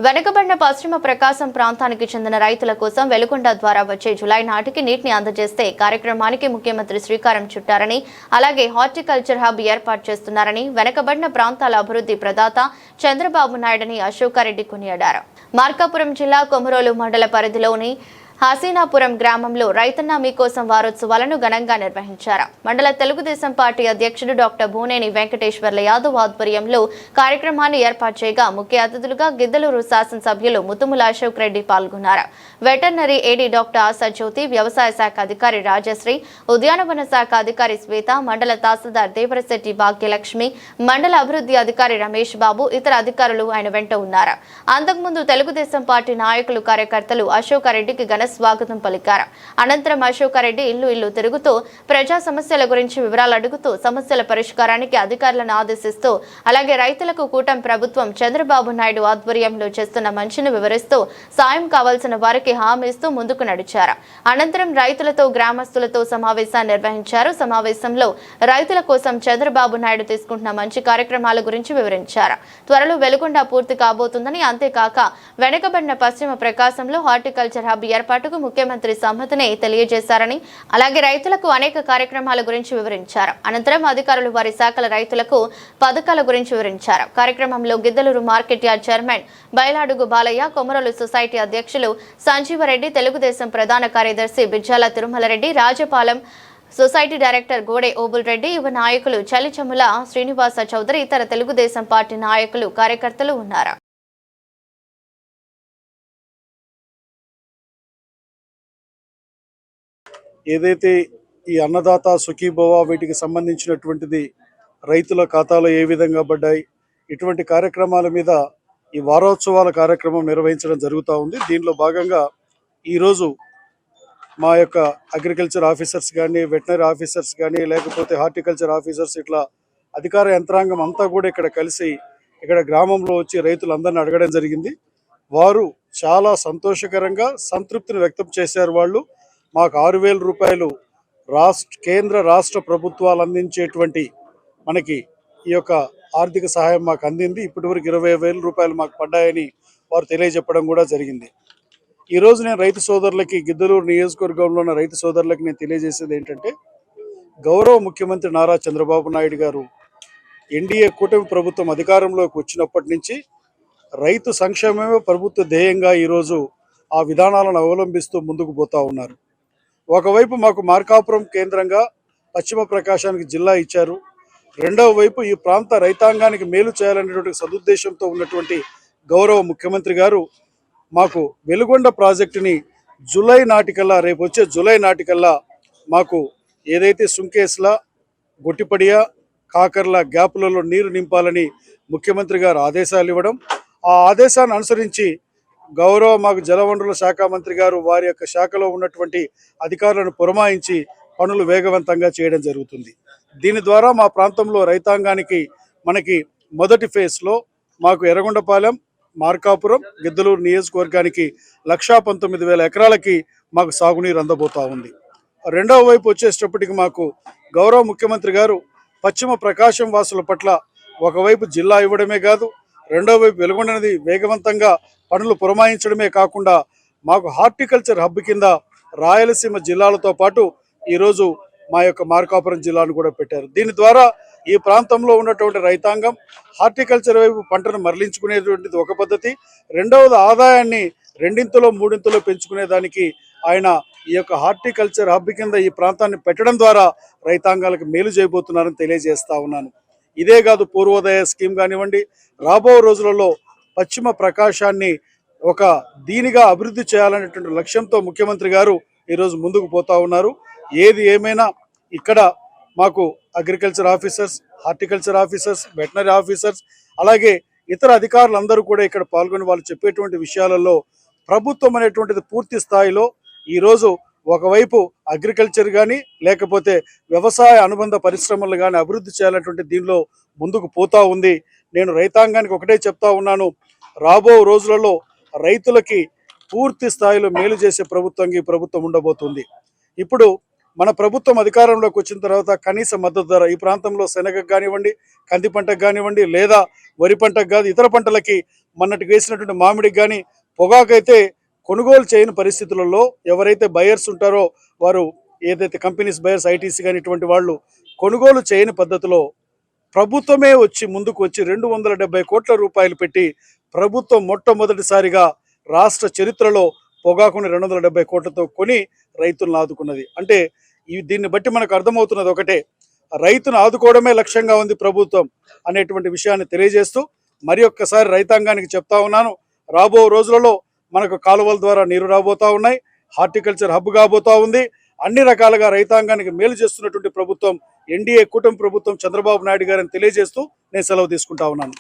వెనుకబడిన పశ్చిమ ప్రకాశం ప్రాంతానికి చెందిన రైతుల కోసం వెలుగొండ ద్వారా వచ్చే జులై నాటికి నీటిని అందజేస్తే కార్యక్రమానికి ముఖ్యమంత్రి శ్రీకారం చుట్టారని, అలాగే హార్టికల్చర్ హబ్ ఏర్పాటు చేస్తున్నారని వెనుకబడిన ప్రాంతాల అభివృద్ధి ప్రదాత చంద్రబాబు నాయుడుని అశోకారెడ్డి కొనియాడారు. మార్కాపురం జిల్లా కొమరోలు మండల పరిధిలోని హసీనాపురం గ్రామంలో రైతన్న మీకోసం వారోత్సవాలను ఘనంగా నిర్వహించారు. మండల తెలుగుదేశం పార్టీ అధ్యక్షుడు డాక్టర్ బూనేని వెంకటేశ్వర్ల యాదవ్ ఆధ్వర్యంలో కార్యక్రమాన్ని ఏర్పాటు చేయగా ముఖ్య అతిథులుగా గిద్దలూరు శాసనసభ్యులు ముతుముల అశోక్ రెడ్డి పాల్గొన్నారు. వెటర్నరీ ఏడీ డాక్టర్ ఆశా జ్యోతి, వ్యవసాయ శాఖ అధికారి రాజశ్రీ, ఉద్యానవన శాఖ అధికారి శ్వేత, మండల తహసీల్దార్ దేవరశెట్టి భాగ్యలక్ష్మి, మండల అభివృద్ధి అధికారి రమేష్ బాబు, ఇతర అధికారులు ఆయన వెంట ఉన్నారు. అంతకుముందు తెలుగుదేశం పార్టీ నాయకులు, కార్యకర్తలు అశోకారెడ్డికి ఘన స్వాగతం పలికారు. అనంతరం అశోకారెడ్డి ఇల్లు తిరుగుతూ ప్రజా సమస్యల గురించి వివరాలు అడుగుతూ సమస్యల పరిష్కారానికి అధికారులను ఆదేశిస్తూ, అలాగే రైతులకు కూటమి ప్రభుత్వం చంద్రబాబు నాయుడు ఆధ్వర్యంలో చేస్తున్న మంచిని వివరిస్తూ సాయం కావాల్సిన వారికి హామీ ఇస్తూ ముందుకు నడిచారు. అనంతరం రైతులతో, గ్రామస్తులతో సమావేశాన్ని నిర్వహించారు. సమావేశంలో రైతుల కోసం చంద్రబాబు నాయుడు తీసుకుంటున్న మంచి కార్యక్రమాల గురించి వివరించారు. త్వరలో వెలుగొండ పూర్తి కాబోతుందని, అంతేకాక వెనుకబడిన పశ్చిమ ప్రకాశంలో హార్టికల్చర్ హబ్ ఏర్పాటుకు ముఖ్యమంత్రి సమ్మతిని తెలియజేశారని, అలాగే రైతులకు అనేక కార్యక్రమాల గురించి వివరించారు. అనంతరం అధికారులు వారి శాఖల రైతులకు పథకాల గురించి వివరించారు. కార్యక్రమంలో గిద్దలూరు మార్కెట్ యార్డ్ చైర్మన్ బయలాడుగు బాలయ్య, కొమరోలు సొసైటీ అధ్యక్షులు సంజీవరెడ్డి, తెలుగుదేశం ప్రధాన కార్యదర్శి బిజ్జాల తిరుమలరెడ్డి, రాజపాలెం సొసైటీ డైరెక్టర్ గోడే ఓబుల్ రెడ్డి, యువ నాయకులు చలిచముల శ్రీనివాస చౌదరి, ఇతర తెలుగుదేశం పార్టీ నాయకులు, కార్యకర్తలు ఉన్నారు. ఏదైతే ఈ అన్నదాత సుఖీభవ వీటికి సంబంధించినటువంటిది రైతుల ఖాతాలో ఏ విధంగా పడ్డాయి, ఇటువంటి కార్యక్రమాల మీద ఈ వారోత్సవాల కార్యక్రమం నిర్వహించడం జరుగుతూ ఉంది. దీనిలో భాగంగా ఈరోజు మా యొక్క అగ్రికల్చర్ ఆఫీసర్స్ కానీ, వెటనరీ ఆఫీసర్స్ కానీ, లేకపోతే హార్టికల్చర్ ఆఫీసర్స్, ఇట్లా అధికార యంత్రాంగం అంతా కూడా ఇక్కడ కలిసి ఇక్కడ గ్రామంలో వచ్చి రైతులందరినీ అడగడం జరిగింది. వారు చాలా సంతోషకరంగా సంతృప్తిని వ్యక్తం చేశారు. వాళ్ళు మాకు 6,000 రూపాయలు కేంద్ర రాష్ట్ర ప్రభుత్వాలు అందించేటువంటి మనకి ఈ యొక్క ఆర్థిక సహాయం మాకు అందింది. ఇప్పటివరకు 20,000 రూపాయలు మాకు పడ్డాయని వారు తెలియజెప్పడం కూడా జరిగింది. ఈరోజు నేను రైతు సోదరులకి, గిద్దలూరు నియోజకవర్గంలో ఉన్న రైతు సోదరులకి నేను తెలియజేసేది ఏంటంటే, గౌరవ ముఖ్యమంత్రి నారా చంద్రబాబు నాయుడు గారు ఎన్డీఏ కూటమి ప్రభుత్వం అధికారంలోకి వచ్చినప్పటి నుంచి రైతు సంక్షేమమే ప్రభుత్వ ధ్యేయంగా ఈరోజు ఆ విధానాలను అవలంబిస్తూ ముందుకు పోతూ ఉన్నారు. ఒకవైపు మాకు మార్కాపురం కేంద్రంగా పశ్చిమ ప్రకాశానికి జిల్లా ఇచ్చారు. రెండవ వైపు ఈ ప్రాంత రైతాంగానికి మేలు చేయాలనేటువంటి సదుద్దేశంతో ఉన్నటువంటి గౌరవ ముఖ్యమంత్రి గారు మాకు వెలుగొండ ప్రాజెక్టుని జూలై నాటికల్లా, రేపు వచ్చే జూలై నాటికల్లా మాకు ఏదైతే సుంకేస్ల, గొట్టిపడియ, కాకర్ల గ్యాపులలో నీరు నింపాలని ముఖ్యమంత్రి గారు ఆదేశాలు ఇవ్వడం, ఆ ఆదేశాన్ని అనుసరించి గౌరవ మాకు జలవనరుల శాఖ మంత్రి గారు వారి యొక్క శాఖలో ఉన్నటువంటి అధికారులను పురమాయించి పనులు వేగవంతంగా చేయడం జరుగుతుంది. దీని ద్వారా మా ప్రాంతంలో రైతాంగానికి మనకి మొదటి ఫేజ్లో మాకు ఎర్రగొండపాలెం, మార్కాపురం, గిద్దలూరు నియోజకవర్గానికి 1,19,000 ఎకరాలకి మాకు సాగునీరు అందబోతా ఉంది. రెండవ వైపు వచ్చేటప్పటికి మాకు గౌరవ ముఖ్యమంత్రి గారు పశ్చిమ ప్రకాశం వాసుల పట్ల ఒకవైపు జిల్లా ఇవ్వడమే కాదు, రెండవ వైపు వెలుగొండనది వేగవంతంగా పనులు పురమాయించడమే కాకుండా మాకు హార్టికల్చర్ హబ్ కింద రాయలసీమ జిల్లాలతో పాటు ఈరోజు మా యొక్క మార్కాపురం జిల్లాను కూడా పెట్టారు. దీని ద్వారా ఈ ప్రాంతంలో ఉన్నటువంటి రైతాంగం హార్టికల్చర్ వైపు పంటను మరలించుకునేటువంటిది ఒక పద్ధతి, రెండవది ఆదాయాన్ని రెండింతలో మూడింతలో పెంచుకునేదానికి ఆయన ఈ యొక్క హార్టికల్చర్ హబ్ కింద ఈ ప్రాంతాన్ని పెట్టడం ద్వారా రైతాంగాలకు మేలు చేయబోతున్నారని తెలియజేస్తా ఉన్నాను. ఇదే కాదు, పూర్వోదయ స్కీమ్ కానివ్వండి, రాబో రోజులలో పశ్చిమ ప్రకాశాన్ని ఒక దీనిగా అభివృద్ధి చేయాలనేటువంటి లక్ష్యంతో ముఖ్యమంత్రి గారు ఈరోజు ముందుకు పోతా ఉన్నారు. ఏది ఏమైనా ఇక్కడ మాకు agriculture officers, horticulture officers, veterinary officers, అలాగే ఇతర అధికారులందరూ కూడా ఇక్కడ పాల్గొని వాళ్ళు చెప్పేటువంటి విషయాలలో ప్రభుత్వం అనేటువంటిది పూర్తి స్థాయిలో ఈరోజు ఒకవైపు అగ్రికల్చర్ కానీ, లేకపోతే వ్యవసాయ అనుబంధ పరిశ్రమలు కానీ అభివృద్ధి చేయాలనేటువంటి దీనిలో ముందుకు పోతా ఉంది. నేను రైతాంగానికి ఒకటే చెప్తా ఉన్నాను, రాబో రోజులలో రైతులకి పూర్తి స్థాయిలో మేలు చేసే ప్రభుత్వంగా ఈ ప్రభుత్వం ఉండబోతుంది. ఇప్పుడు మన ప్రభుత్వం అధికారంలోకి వచ్చిన తర్వాత కనీస మద్దతు ధర ఈ ప్రాంతంలో శనగకు కానివ్వండి, కంది పంటకు కానివ్వండి, లేదా వరి పంటకు కాదు ఇతర పంటలకి మొన్నటికి వేసినటువంటి మామిడికి కానీ పొగాకైతే కొనుగోలు చేయని పరిస్థితులలో ఎవరైతే బయర్స్ ఉంటారో వారు ఏదైతే కంపెనీస్ బయర్స్ ఐటీసీ కానీ ఇటువంటి వాళ్ళు కొనుగోలు చేయని పద్ధతిలో ప్రభుత్వమే ముందుకు వచ్చి 270 కోట్ల రూపాయలు పెట్టి ప్రభుత్వం మొట్టమొదటిసారిగా రాష్ట్ర చరిత్రలో పొగాకుని 270 కోట్లతో కొని రైతులను ఆదుకున్నది. అంటే దీన్ని బట్టి మనకు అర్థమవుతున్నది ఒకటే, రైతును ఆదుకోవడమే లక్ష్యంగా ఉంది ప్రభుత్వం అనేటువంటి విషయాన్ని తెలియజేస్తూ మరి ఒక్కసారి రైతాంగానికి చెప్తా ఉన్నాను, రాబో రోజులలో మనకు కాలువల ద్వారా నీరు రాబోతా ఉన్నాయి, హార్టికల్చర్ హబ్ కాబోతా ఉంది. అన్ని రకాలుగా రైతాంగానికి మేలు చేస్తున్నటువంటి ప్రభుత్వం ఎన్డీఏ కూటమి ప్రభుత్వం చంద్రబాబు నాయుడు గారిని తెలియజేస్తూ నేను సెలవు తీసుకుంటా ఉన్నాను.